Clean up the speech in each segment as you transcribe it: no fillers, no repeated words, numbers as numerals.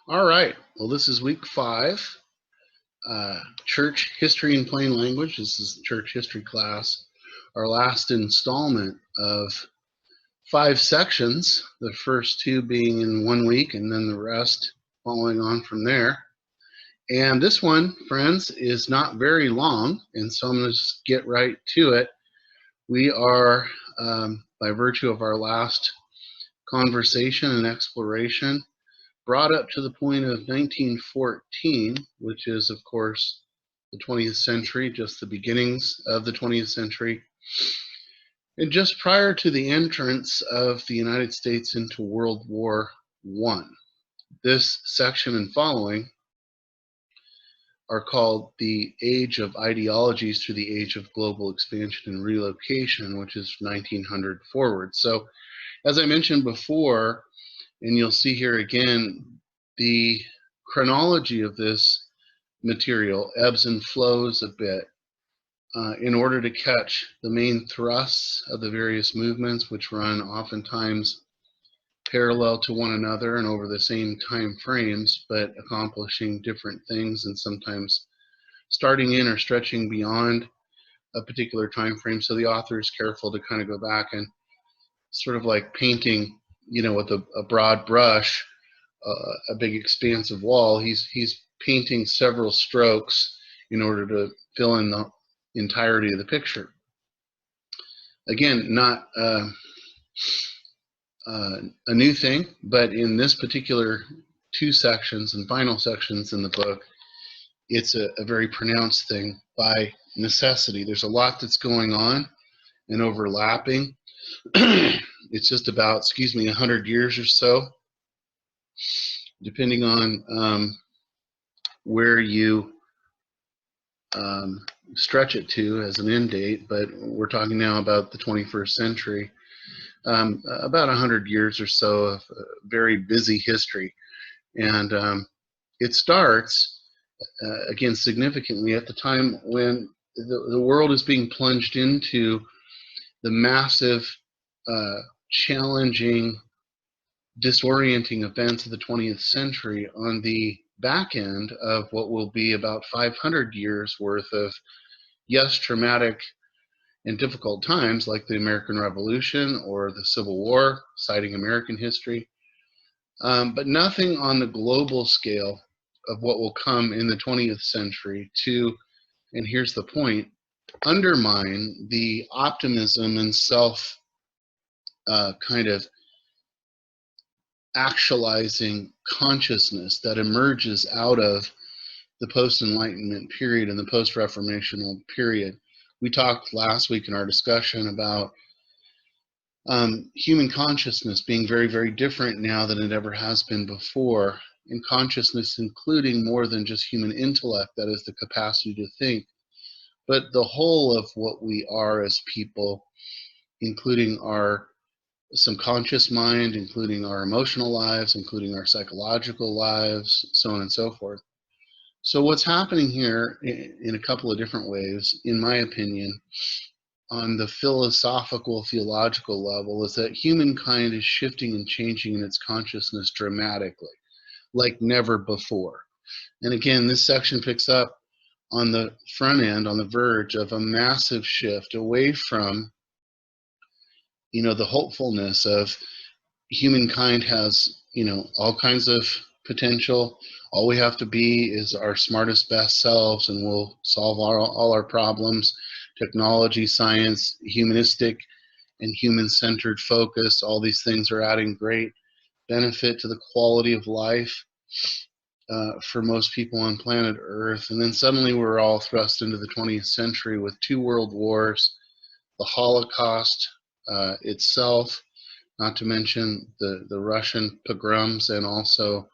All right. Well, this is week 5, church history in plain language. This is the church history class, our last installment of 5 sections, the first 2 being in 1 week and then the rest following on from there. And this one, friends, is not very long, and so I'm going to just get right to it. We are, by virtue of our last conversation and exploration, brought up to the point of 1914, which is, of course, the 20th century, just the beginnings of the 20th century, and just prior to the entrance of the United States into World War I. This section and following are called the Age of Ideologies through the Age of Global Expansion and Relocation, which is 1900 forward. So, as I mentioned before, and you'll see here again, the chronology of this material ebbs and flows a bit in order to catch the main thrusts of the various movements, which run oftentimes parallel to one another and over the same time frames, but accomplishing different things and sometimes starting in or stretching beyond a particular time frame. So the author is careful to kind of go back and sort of like painting, with a broad brush, a big expansive wall. He's painting several strokes in order to fill in the entirety of the picture. Again, not a new thing, but in this particular 2 sections and final sections in the book, it's a very pronounced thing by necessity. There's a lot that's going on and overlapping. It's just about, 100 years or so, depending on where you stretch it to as an end date, but we're talking now about the 21st century. About 100 years or so of very busy history. And it starts, again, significantly at the time when the world is being plunged into the massive, challenging, disorienting events of the 20th century on the back end of what will be about 500 years worth of, yes, traumatic and difficult times like the American Revolution or the Civil War, citing American history, but nothing on the global scale of what will come in the 20th century to, and here's the point, undermine the optimism and self kind of actualizing consciousness that emerges out of the post-Enlightenment period and the post-Reformational period. We talked last week in our discussion about human consciousness being very, very different now than it ever has been before, and consciousness including more than just human intellect, that is the capacity to think, but the whole of what we are as people, including our subconscious mind, including our emotional lives, including our psychological lives, so on and so forth. So what's happening here in a couple of different ways, in my opinion, on the philosophical, theological level, is that humankind is shifting and changing in its consciousness dramatically, like never before. And again, this section picks up on the front end, on the verge of a massive shift away from, the hopefulness of humankind has, all kinds of potential. All we have to be is our smartest, best selves, and we'll solve all our problems. Technology, science, humanistic and human-centered focus, all these things are adding great benefit to the quality of life for most people on planet Earth. And then suddenly we're all thrust into the 20th century with 2 world wars, the Holocaust itself, not to mention the Russian pogroms and also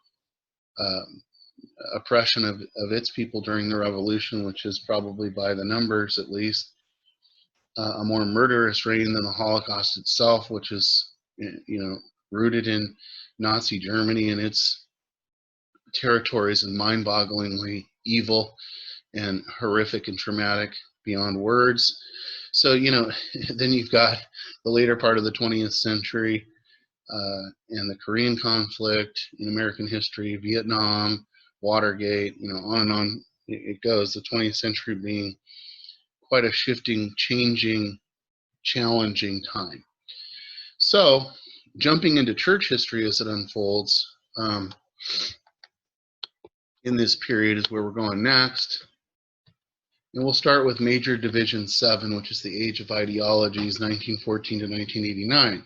oppression of its people during the revolution, which is probably by the numbers at least a more murderous reign than the Holocaust itself, which is rooted in Nazi Germany and its territories, and mind-bogglingly evil and horrific and traumatic beyond words. So then you've got the later part of the 20th century, and the Korean conflict in American history, Vietnam, Watergate, on and on it goes. The 20th century being quite a shifting, changing, challenging time. So, jumping into church history as it unfolds in this period is where we're going next. And we'll start with Major Division 7, which is the Age of Ideologies, 1914 to 1989.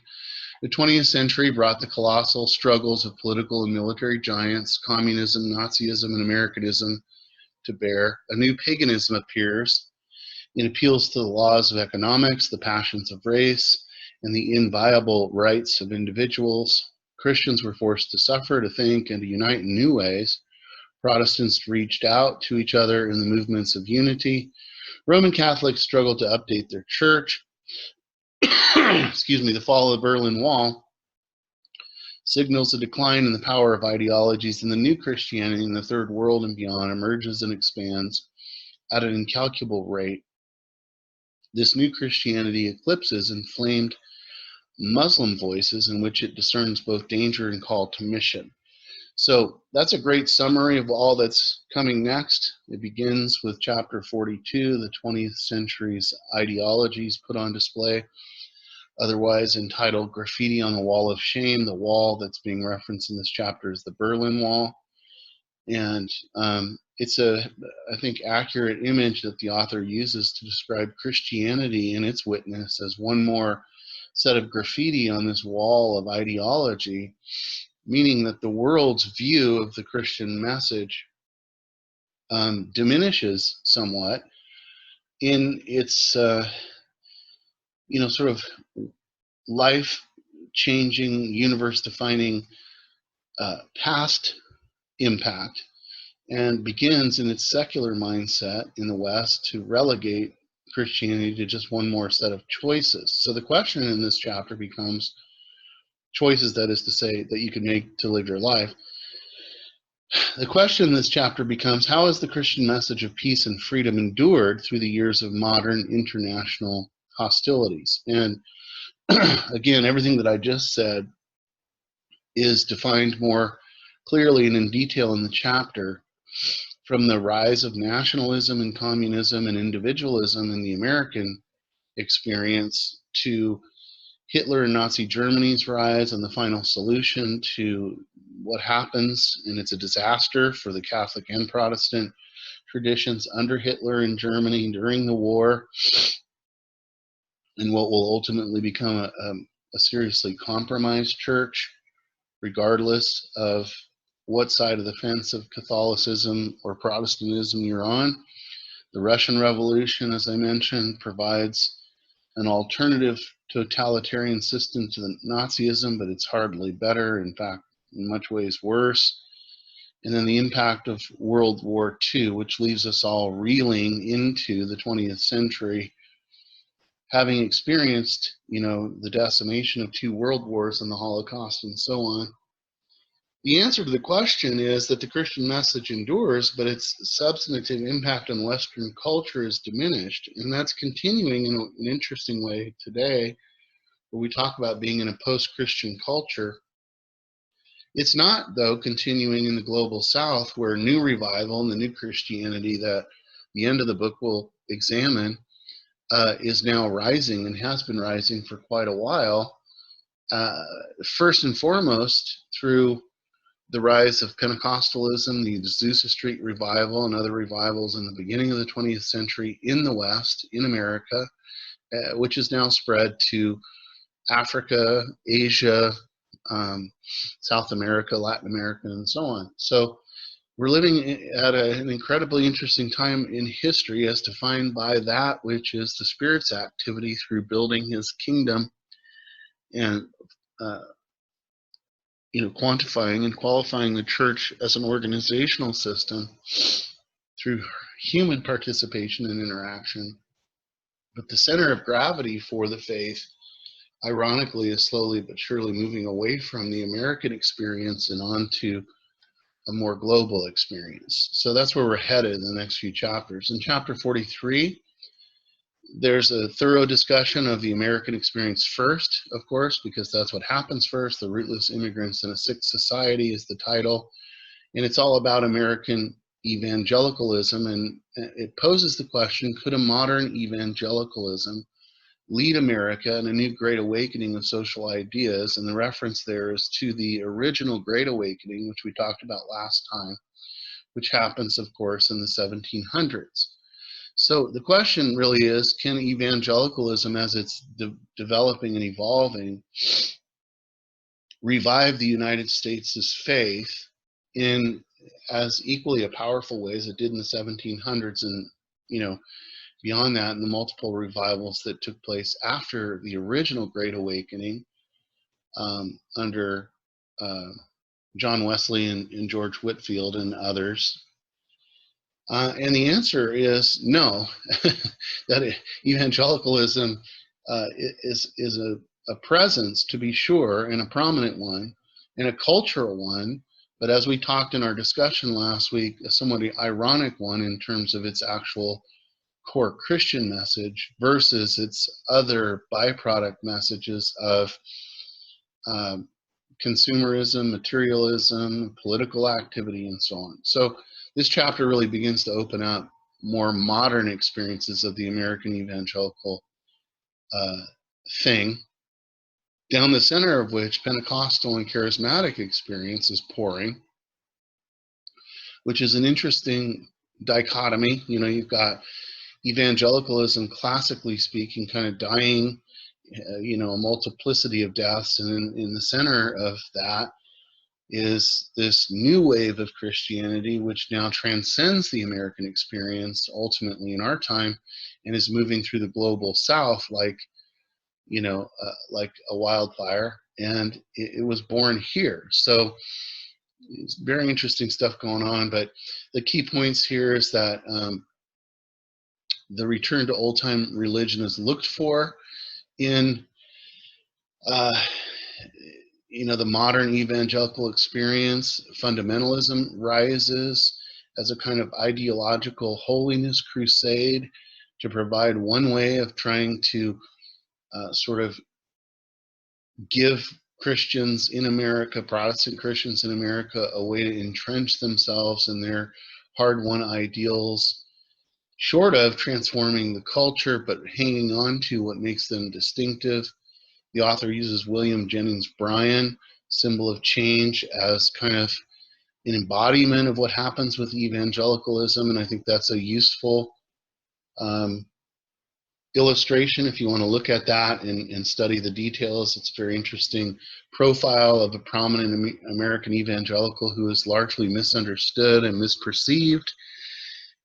The 20th century brought the colossal struggles of political and military giants, communism, Nazism, and Americanism to bear. A new paganism appears. It appeals to the laws of economics, the passions of race, and the inviolable rights of individuals. Christians were forced to suffer, to think, and to unite in new ways. Protestants reached out to each other in the movements of unity. Roman Catholics struggled to update their church. Excuse me, the fall of the Berlin Wall signals a decline in the power of ideologies, and the new Christianity in the Third World and beyond emerges and expands at an incalculable rate. This new Christianity eclipses inflamed Muslim voices in which it discerns both danger and call to mission. So that's a great summary of all that's coming next. It begins with chapter 42, the 20th century's ideologies put on display, otherwise entitled Graffiti on the Wall of Shame. The wall that's being referenced in this chapter is the Berlin Wall. And it's a, I think, accurate image that the author uses to describe Christianity and its witness as one more set of graffiti on this wall of ideology, meaning that the world's view of the Christian message diminishes somewhat in its, sort of life-changing, universe-defining past impact, and begins in its secular mindset in the West to relegate Christianity to just one more set of choices. So the question in this chapter becomes choices, that is to say, that you can make to live your life. The question in this chapter becomes, how has the Christian message of peace and freedom endured through the years of modern international hostilities? And again, everything that I just said is defined more clearly and in detail in the chapter, from the rise of nationalism and communism and individualism in the American experience to Hitler and Nazi Germany's rise and the final solution, to what happens, and it's a disaster for the Catholic and Protestant traditions under Hitler in Germany during the war, and what will ultimately become a seriously compromised church, regardless of what side of the fence of Catholicism or Protestantism you're on. The Russian Revolution, as I mentioned, provides an alternative totalitarian system to the Nazism, but it's hardly better, in fact, in much ways worse. And then the impact of World War II, which leaves us all reeling into the 20th century, having experienced, the decimation of 2 world wars and the Holocaust and so on. The answer to the question is that the Christian message endures, but its substantive impact on Western culture is diminished. And that's continuing in an interesting way today, where we talk about being in a post-Christian culture. It's not, though, continuing in the global South, where new revival and the new Christianity that the end of the book will examine is now rising and has been rising for quite a while. First and foremost, through the rise of Pentecostalism, the Azusa Street revival, and other revivals in the beginning of the 20th century in the West, in America, which has now spread to Africa, Asia, South America, Latin America, and so on. So we're living at an incredibly interesting time in history, as defined by that which is the Spirit's activity through building His kingdom and quantifying and qualifying the church as an organizational system through human participation and interaction. But the center of gravity for the faith, ironically, is slowly but surely moving away from the American experience and onto a more global experience. So that's where we're headed in the next few chapters. In chapter 43, There's a thorough discussion of the American experience first, of course, because that's what happens first. The Rootless Immigrants in a Sick Society is the title. And it's all about American evangelicalism. And it poses the question, could a modern evangelicalism lead America in a new great awakening of social ideas? And the reference there is to the original Great Awakening, which we talked about last time, which happens, of course, in the 1700s. So the question really is, can evangelicalism, as it's developing and evolving, revive the United States' faith in as equally a powerful way as it did in the 1700s, and beyond that, in the multiple revivals that took place after the original Great Awakening under John Wesley and George Whitefield and others. And the answer is no, that evangelicalism is a presence, to be sure, and a prominent one, and a cultural one, but as we talked in our discussion last week, a somewhat ironic one in terms of its actual core Christian message versus its other byproduct messages of consumerism, materialism, political activity, and so on. So this chapter really begins to open up more modern experiences of the American evangelical thing, down the center of which Pentecostal and charismatic experience is pouring, which is an interesting dichotomy. You've got evangelicalism, classically speaking, kind of dying, a multiplicity of deaths, and in the center of that is this new wave of Christianity, which now transcends the American experience ultimately in our time and is moving through the global South like a wildfire, and it was born here. So it's very interesting stuff going on, but the key points here is that the return to old-time religion is looked for in the modern evangelical experience. Fundamentalism rises as a kind of ideological holiness crusade to provide one way of trying to sort of give Christians in America, Protestant Christians in America, a way to entrench themselves in their hard-won ideals, short of transforming the culture, but hanging on to what makes them distinctive. The author uses William Jennings Bryan, symbol of change, as kind of an embodiment of what happens with evangelicalism, and I think that's a useful illustration if you want to look at that and study the details. It's a very interesting profile of a prominent American evangelical who is largely misunderstood and misperceived.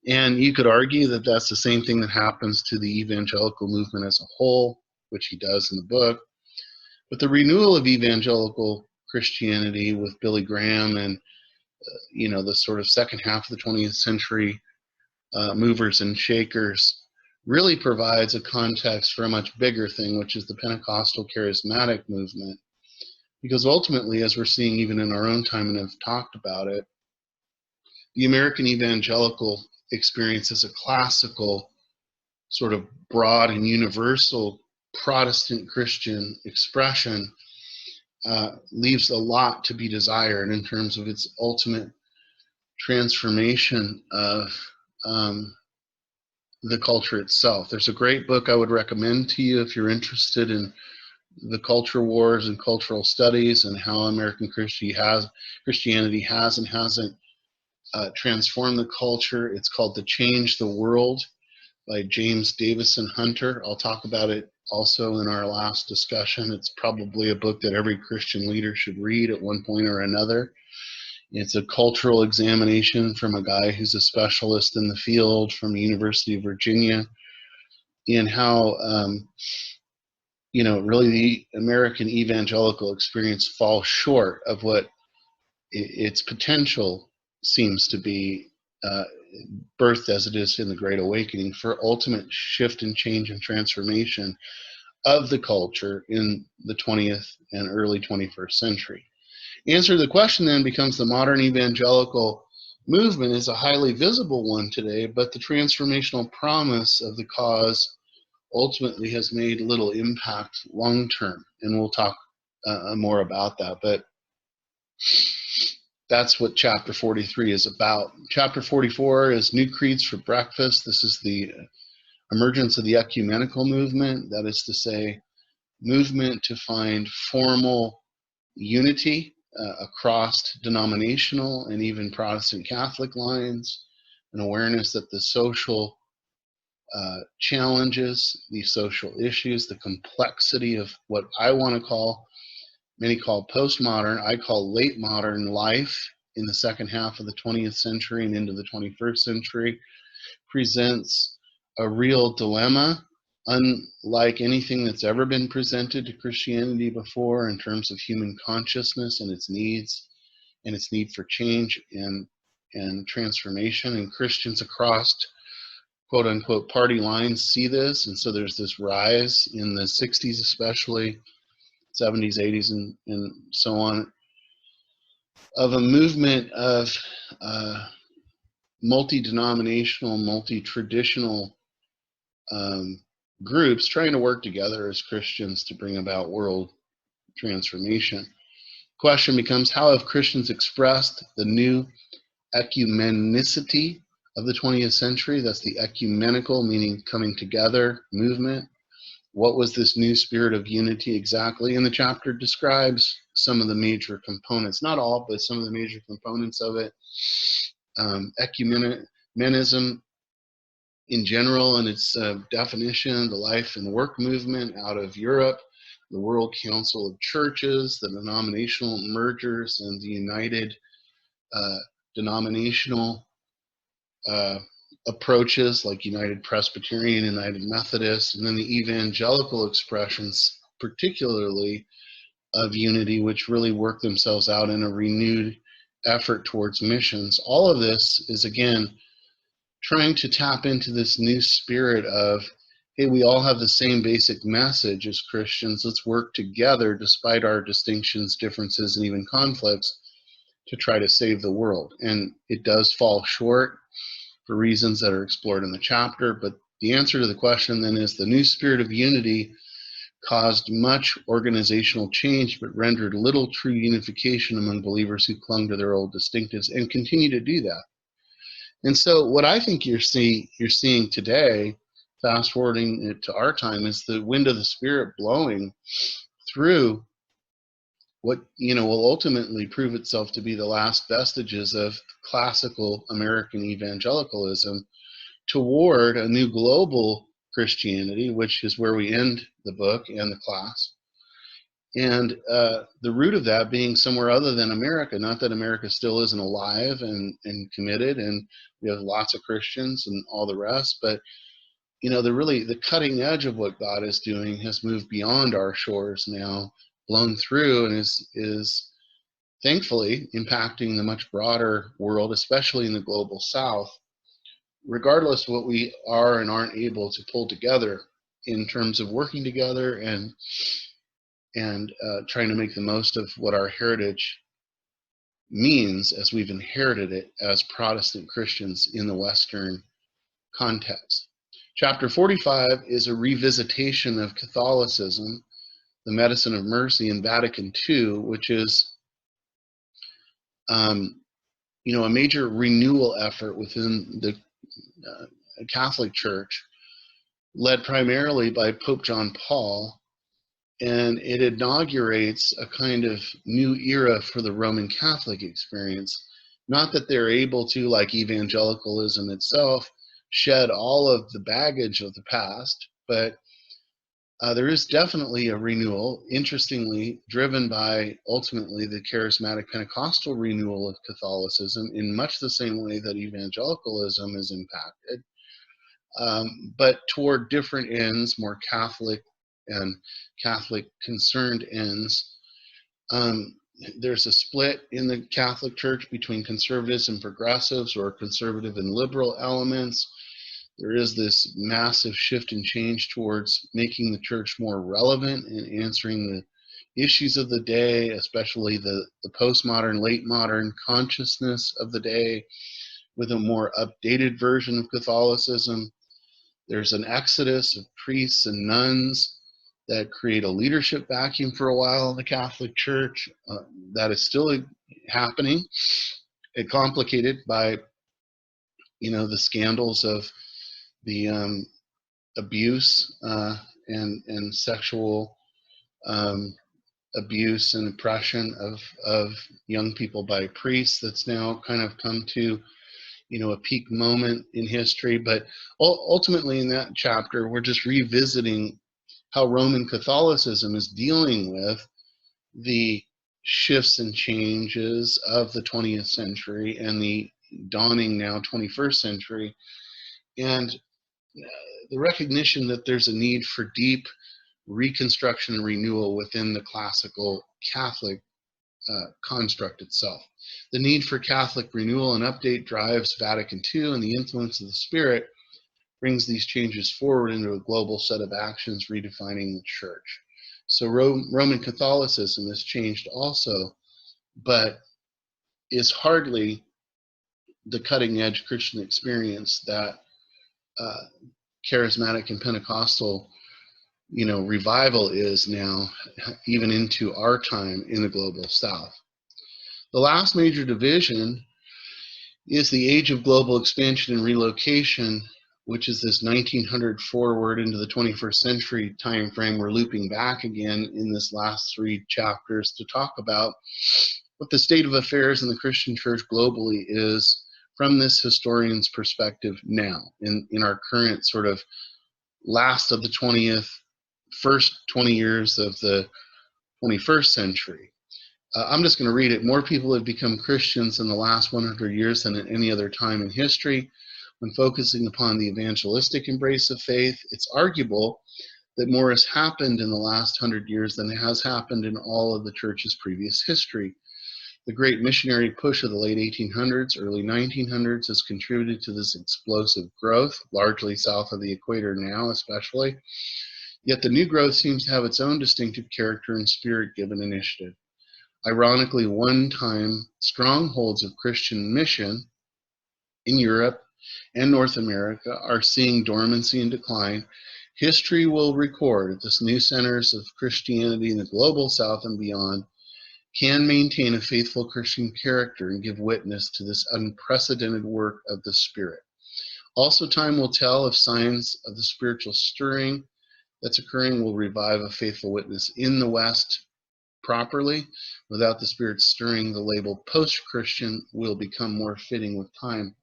And you could argue that that's the same thing that happens to the evangelical movement as a whole, which he does in the book. But the renewal of evangelical Christianity with Billy Graham and the sort of second half of the 20th century movers and shakers really provides a context for a much bigger thing, which is the Pentecostal charismatic movement. Because ultimately, as we're seeing even in our own time and have talked about it, the American evangelical experience as a classical, sort of broad and universal Protestant Christian expression leaves a lot to be desired in terms of its ultimate transformation of the culture itself. There's a great book I would recommend to you if you're interested in the culture wars and cultural studies and how American Christianity has and hasn't transformed the culture. It's called The Change the World by James Davison Hunter. I'll talk about it also in our last discussion. It's probably a book that every Christian leader should read at one point or another. It's a cultural examination from a guy who's a specialist in the field from the University of Virginia in how, really the American evangelical experience falls short of what its potential seems to be, birthed as it is in the Great Awakening, for ultimate shift and change and transformation of the culture in the 20th and early 21st century. The answer to the question then becomes the modern evangelical movement is a highly visible one today, but the transformational promise of the cause ultimately has made little impact long term. And we'll talk more about that. But that's what chapter 43 is about. Chapter 44 is New Creeds for Breakfast. This is the emergence of the ecumenical movement, that is to say, movement to find formal unity across denominational and even Protestant Catholic lines, an awareness that the social challenges, the social issues, the complexity of what I want to call, many call postmodern, I call late modern life in the second half of the 20th century and into the 21st century, presents a real dilemma, unlike anything that's ever been presented to Christianity before in terms of human consciousness and its needs and its need for change and transformation. And Christians across quote unquote party lines see this. And so there's this rise in the 60s, especially 70s, 80s, and so on, of a movement of multi-denominational, multi-traditional groups trying to work together as Christians to bring about world transformation. Question becomes, how have Christians expressed the new ecumenicity of the 20th century? That's the ecumenical, meaning coming together, movement. What was this new spirit of unity exactly? And the chapter describes some of the major components, not all, but some of the major components of it. Ecumenism in general and its definition, the life and work movement out of Europe, the World Council of Churches, the denominational mergers, and the united denominational approaches like United Presbyterian, United Methodist, and then the evangelical expressions, particularly of unity, which really work themselves out in a renewed effort towards missions. All of this is, again, trying to tap into this new spirit of, hey, we all have the same basic message as Christians. Let's work together despite our distinctions, differences, and even conflicts to try to save the world. And it does fall short for reasons that are explored in the chapter. But the answer to the question then is the new spirit of unity caused much organizational change, but rendered little true unification among believers who clung to their old distinctives and continue to do that. And so what I think you're seeing today, fast forwarding it to our time, is the wind of the Spirit blowing through what will ultimately prove itself to be the last vestiges of classical American evangelicalism toward a new global Christianity, which is where we end the book and the class. And the root of that being somewhere other than America. Not that America still isn't alive and committed, and we have lots of Christians and all the rest, but the cutting edge of what God is doing has moved beyond our shores now, blown through, and is thankfully impacting the much broader world, especially in the global South, regardless of what we are and aren't able to pull together in terms of working together and trying to make the most of what our heritage means as we've inherited it as Protestant Christians in the Western context. Chapter 45 is a revisitation of Catholicism, the Medicine of Mercy in Vatican II, which is a major renewal effort within the Catholic Church, led primarily by Pope John Paul. And it inaugurates a kind of new era for the Roman Catholic experience. Not that they're able to, like evangelicalism itself, shed all of the baggage of the past, but there is definitely a renewal, interestingly, driven by ultimately the charismatic Pentecostal renewal of Catholicism in much the same way that evangelicalism is impacted, but toward different ends, more Catholic and Catholic concerned ends. There's a split in the Catholic Church between conservatives and progressives, or conservative and liberal elements. There is this massive shift and change towards making the church more relevant and answering the issues of the day, especially the postmodern, late modern consciousness of the day, with a more updated version of Catholicism. There's an exodus of priests and nuns that create a leadership vacuum for a while in the Catholic Church. That is still happening, complicated by, the scandals of the abuse and sexual abuse and oppression of young people by priests. That's now kind of come to, a peak moment in history. But ultimately in that chapter, we're just revisiting how Roman Catholicism is dealing with the shifts and changes of the 20th century and the dawning now 21st century, and the recognition that there's a need for deep reconstruction and renewal within the classical Catholic construct itself. The need for Catholic renewal and update drives Vatican II, and the influence of the Spirit brings these changes forward into a global set of actions redefining the Church. So Roman Catholicism has changed also, but is hardly the cutting edge Christian experience that charismatic and Pentecostal revival is now, even into our time in the global South. The last major division is the age of global expansion and relocation, which is this 1900 forward into the 21st century time frame. We're looping back again in this last 3 chapters to talk about what the state of affairs in the Christian church globally is from this historian's perspective now, in our current sort of last of the 20th, first 20 years of the 21st century. I'm just going to read it. More people have become Christians in the last 100 years than at any other time in history. When focusing upon the evangelistic embrace of faith, it's arguable that more has happened in the last 100 years than has happened in all of the church's previous history. The great missionary push of the late 1800s, early 1900s has contributed to this explosive growth, largely south of the equator now especially. Yet the new growth seems to have its own distinctive character and spirit-given initiative. Ironically, one-time strongholds of Christian mission in Europe and North America are seeing dormancy and decline. History will record that this new centers of Christianity in the global South and beyond can maintain a faithful Christian character and give witness to this unprecedented work of the Spirit. Also, time will tell if signs of the spiritual stirring that's occurring will revive a faithful witness in the West properly. Without the Spirit stirring, the label post-Christian will become more fitting with time.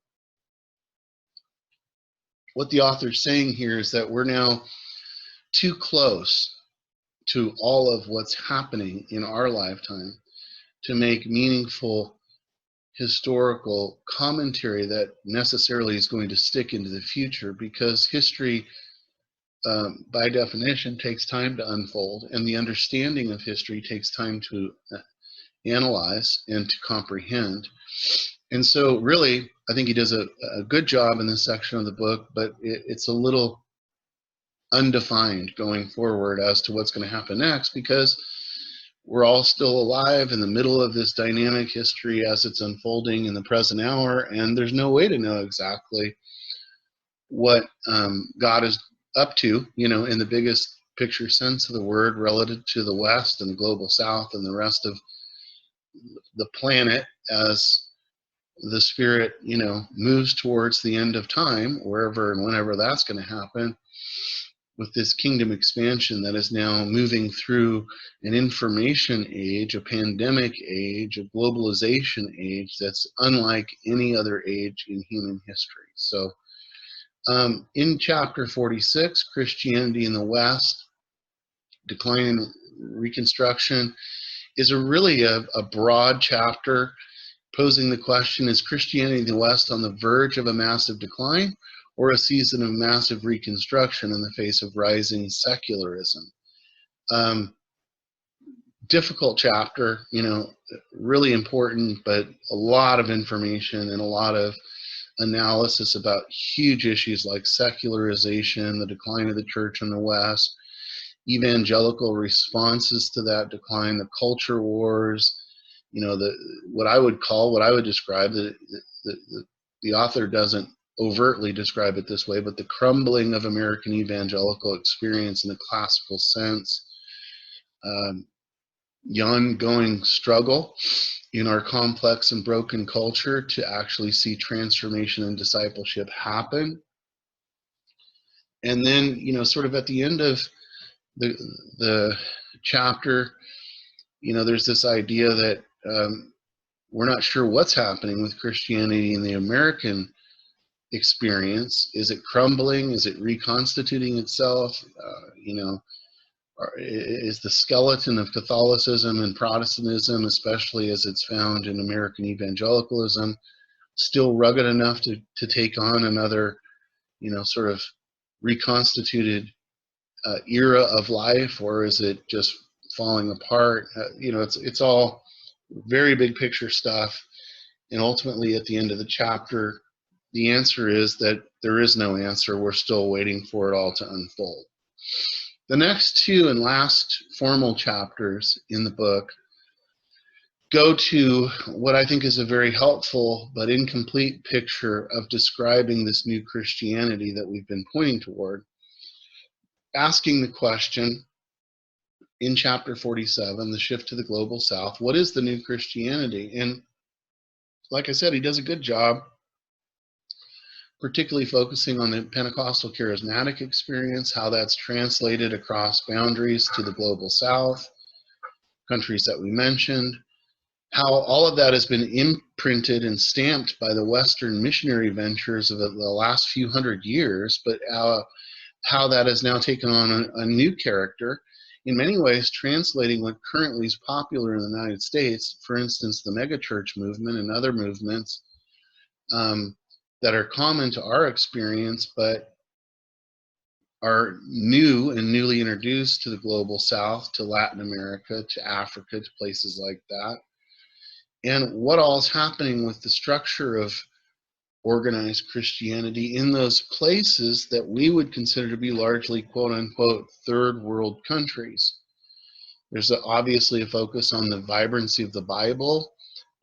What the author's saying here is that we're now too close to all of what's happening in our lifetime to make meaningful historical commentary that necessarily is going to stick into the future, because history, by definition, takes time to unfold, and the understanding of history takes time to analyze and to comprehend. And so really, I think he does a good job in this section of the book, but it's a little undefined going forward as to what's going to happen next, because we're all still alive in the middle of this dynamic history as it's unfolding in the present hour, and there's no way to know exactly what God is up to, in the biggest picture sense of the word, relative to the West and the global South and the rest of the planet, as the Spirit, moves towards the end of time, wherever and whenever that's going to happen, with this kingdom expansion that is now moving through an information age, a pandemic age, a globalization age that's unlike any other age in human history. So in chapter 46, Christianity in the West, Decline and Reconstruction, is really a broad chapter posing the question, is Christianity in the West on the verge of a massive decline or a season of massive reconstruction in the face of rising secularism? Difficult chapter, really important, but a lot of information and a lot of analysis about huge issues like secularization, the decline of the church in the West, evangelical responses to that decline, the culture wars, what I would describe, the author doesn't overtly describe it this way, but the crumbling of American evangelical experience in the classical sense, the ongoing struggle in our complex and broken culture to actually see transformation and discipleship happen. And then, sort of at the end of the chapter, there's this idea that we're not sure what's happening with Christianity in the American experience. Is it crumbling? Is it reconstituting itself? Is the skeleton of Catholicism and Protestantism, especially as it's found in American evangelicalism, still rugged enough to take on another, sort of reconstituted era of life, or is it just falling apart? It's all very big picture stuff, and ultimately at the end of the chapter, the answer is that there is no answer. We're still waiting for it all to unfold. The next two and last formal chapters in the book go to what I think is a very helpful but incomplete picture of describing this new Christianity that we've been pointing toward, asking the question in chapter 47, The Shift to the Global South, what is the new Christianity? And like I said, he does a good job, particularly focusing on the Pentecostal charismatic experience, how that's translated across boundaries to the global South, countries that we mentioned, how all of that has been imprinted and stamped by the Western missionary ventures of the last few hundred years, but how that has now taken on a new character, in many ways translating what currently is popular in the United States, for instance, the megachurch movement and other movements that are common to our experience, but are new and newly introduced to the global South, to Latin America, to Africa, to places like that. And what all is happening with the structure of organized Christianity in those places that we would consider to be largely, quote unquote, third world countries. There's obviously a focus on the vibrancy of the Bible,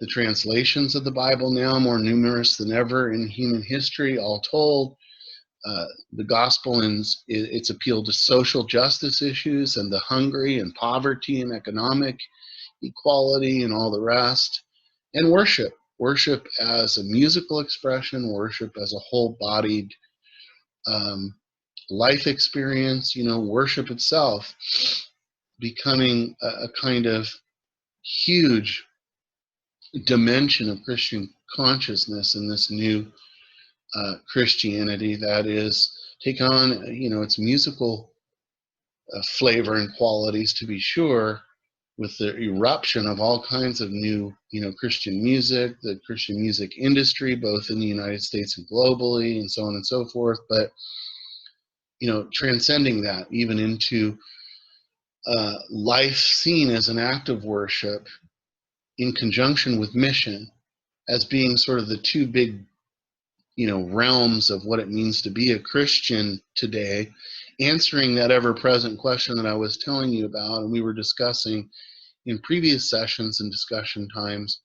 the translations of the Bible now more numerous than ever in human history, all told. The gospel and its appeal to social justice issues and the hungry and poverty and economic equality and all the rest. And worship as a musical expression, worship as a whole-bodied life experience, worship itself becoming a kind of huge dimension of Christian consciousness in this new Christianity that is take on, its musical flavor and qualities, to be sure, with the eruption of all kinds of new, Christian music, the Christian music industry, both in the United States and globally, and so on and so forth. But, transcending that even into life seen as an act of worship in conjunction with mission as being sort of the two big, realms of what it means to be a Christian today, answering that ever-present question that I was telling you about, and we were discussing in previous sessions and discussion times,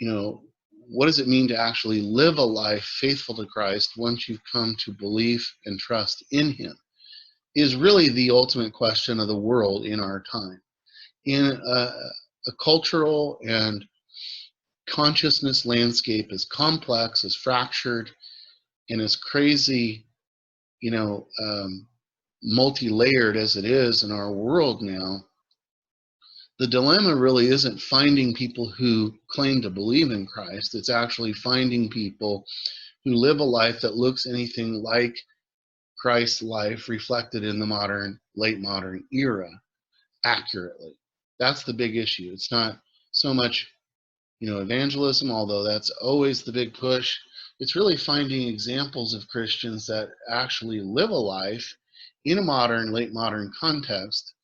what does it mean to actually live a life faithful to Christ once you've come to believe and trust in him, is really the ultimate question of the world in our time. In a cultural and consciousness landscape as complex, as fractured, and as crazy, multi-layered as it is in our world now, the dilemma really isn't finding people who claim to believe in Christ. It's actually finding people who live a life that looks anything like Christ's life reflected in the late modern era accurately. That's the big issue. It's not so much, evangelism, although that's always the big push. It's really finding examples of Christians that actually live a life in a late modern context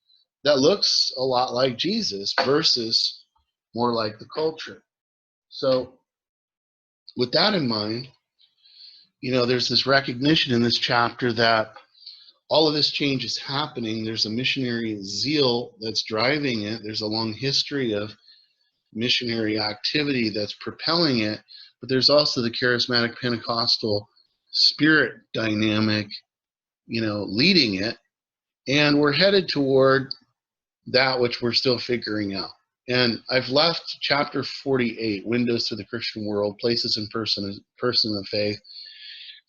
that looks a lot like Jesus versus more like the culture. So with that in mind, there's this recognition in this chapter that all of this change is happening. There's a missionary zeal that's driving it. There's a long history of missionary activity that's propelling it, but there's also the charismatic Pentecostal spirit dynamic, leading it. And we're headed toward that which we're still figuring out. And I've left chapter 48, Windows to the Christian World, Places and Person of Faith,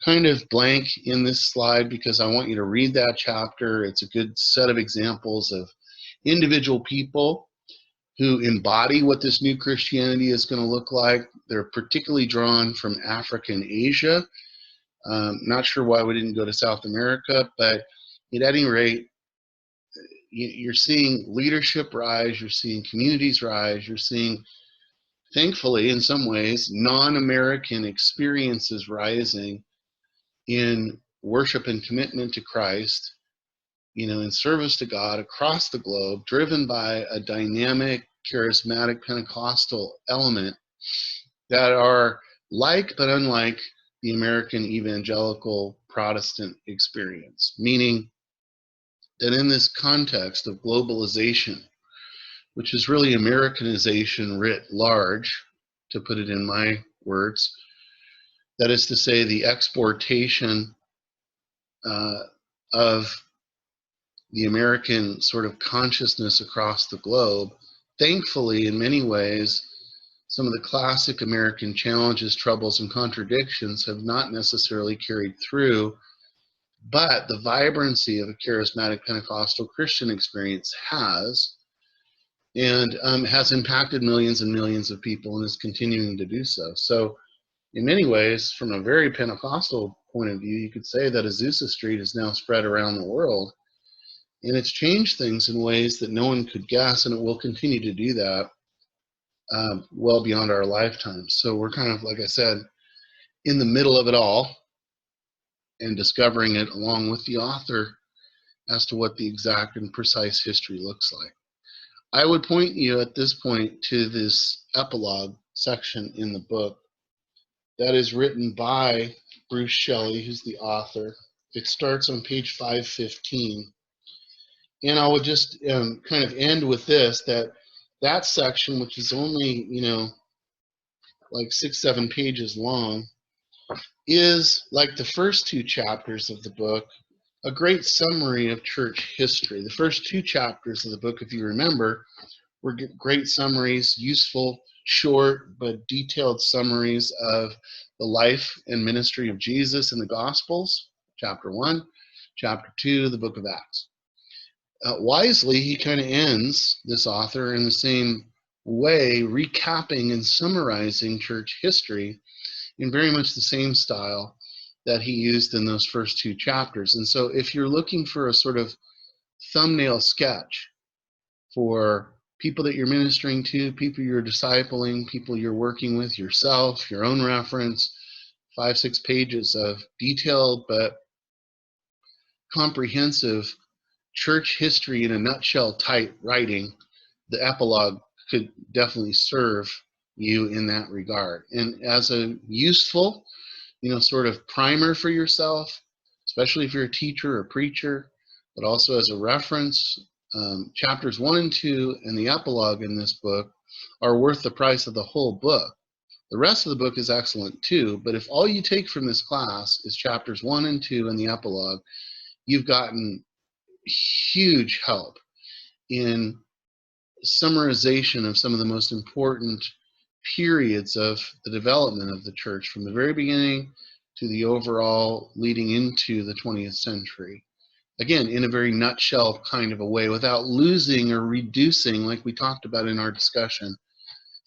kind of blank in this slide because I want you to read that chapter. It's a good set of examples of individual people who embody what this new Christianity is going to look like. They're particularly drawn from Africa and Asia. Not sure why we didn't go to South America, but at any rate, you're seeing leadership rise, you're seeing communities rise, you're seeing, thankfully, in some ways, non-American experiences rising in worship and commitment to Christ, in service to God across the globe, driven by a dynamic, charismatic Pentecostal element that are like but unlike the American evangelical Protestant experience, meaning that in this context of globalization, which is really Americanization writ large, to put it in my words, that is to say, the exportation of the American sort of consciousness across the globe. Thankfully, in many ways, some of the classic American challenges, troubles, and contradictions have not necessarily carried through, but the vibrancy of a charismatic Pentecostal Christian experience has, and has impacted millions and millions of people and is continuing to do so. So in many ways, from a very Pentecostal point of view, you could say that Azusa Street is now spread around the world, and it's changed things in ways that no one could guess, and it will continue to do that well beyond our lifetimes. So we're kind of, like I said, in the middle of it all and discovering it along with the author as to what the exact and precise history looks like. I would point you at this point to this epilogue section in the book that is written by Bruce Shelley, who's the author. It starts on page 515. And I would just kind of end with this, that section, which is only, like 6-7 pages long, is, like the first two chapters of the book, a great summary of church history. The first two chapters of the book, if you remember, were great summaries, useful, short, but detailed summaries of the life and ministry of Jesus in the Gospels, chapter 1, chapter 2, the book of Acts. Wisely, he kind of ends, this author, in the same way, recapping and summarizing church history in very much the same style that he used in those first two chapters. And so if you're looking for a sort of thumbnail sketch for people that you're ministering to, people you're discipling, people you're working with, yourself, your own reference, 5-6 pages of detailed but comprehensive church history in a nutshell type writing, the epilogue could definitely serve you in that regard. And as a useful, sort of primer for yourself, especially if you're a teacher or preacher, but also as a reference, chapters 1 and 2 and the epilogue in this book are worth the price of the whole book. The rest of the book is excellent too, but if all you take from this class is chapters 1 and 2 and the epilogue, you've gotten huge help in summarization of some of the most important periods of the development of the church from the very beginning to the overall leading into the 20th century. Again, in a very nutshell kind of a way, without losing or reducing, like we talked about in our discussion,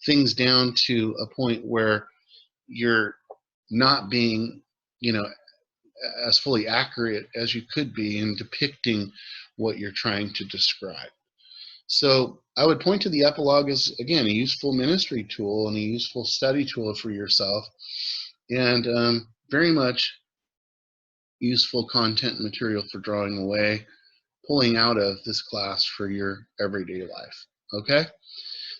things down to a point where you're not being, as fully accurate as you could be in depicting what you're trying to describe. So I would point to the epilogue as, again, a useful ministry tool and a useful study tool for yourself, and very much useful content material for drawing away, pulling out of this class for your everyday life. Okay?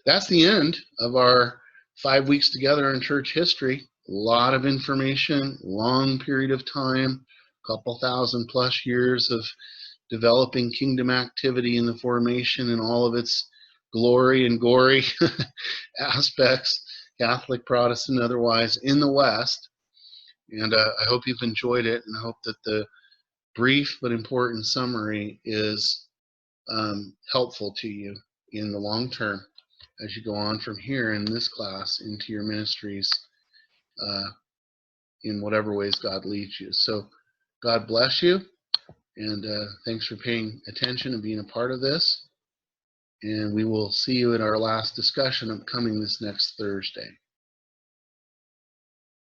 That's the end of our 5 weeks together in church history. A lot of information, long period of time, a couple thousand plus years of developing kingdom activity in the formation and all of its glory and gory aspects, Catholic, Protestant, otherwise, in the West. And I hope you've enjoyed it, and I hope that the brief but important summary is helpful to you in the long term as you go on from here in this class into your ministries in whatever ways God leads you. So God bless you, and thanks for paying attention and being a part of this. And we will see you in our last discussion coming this next Thursday.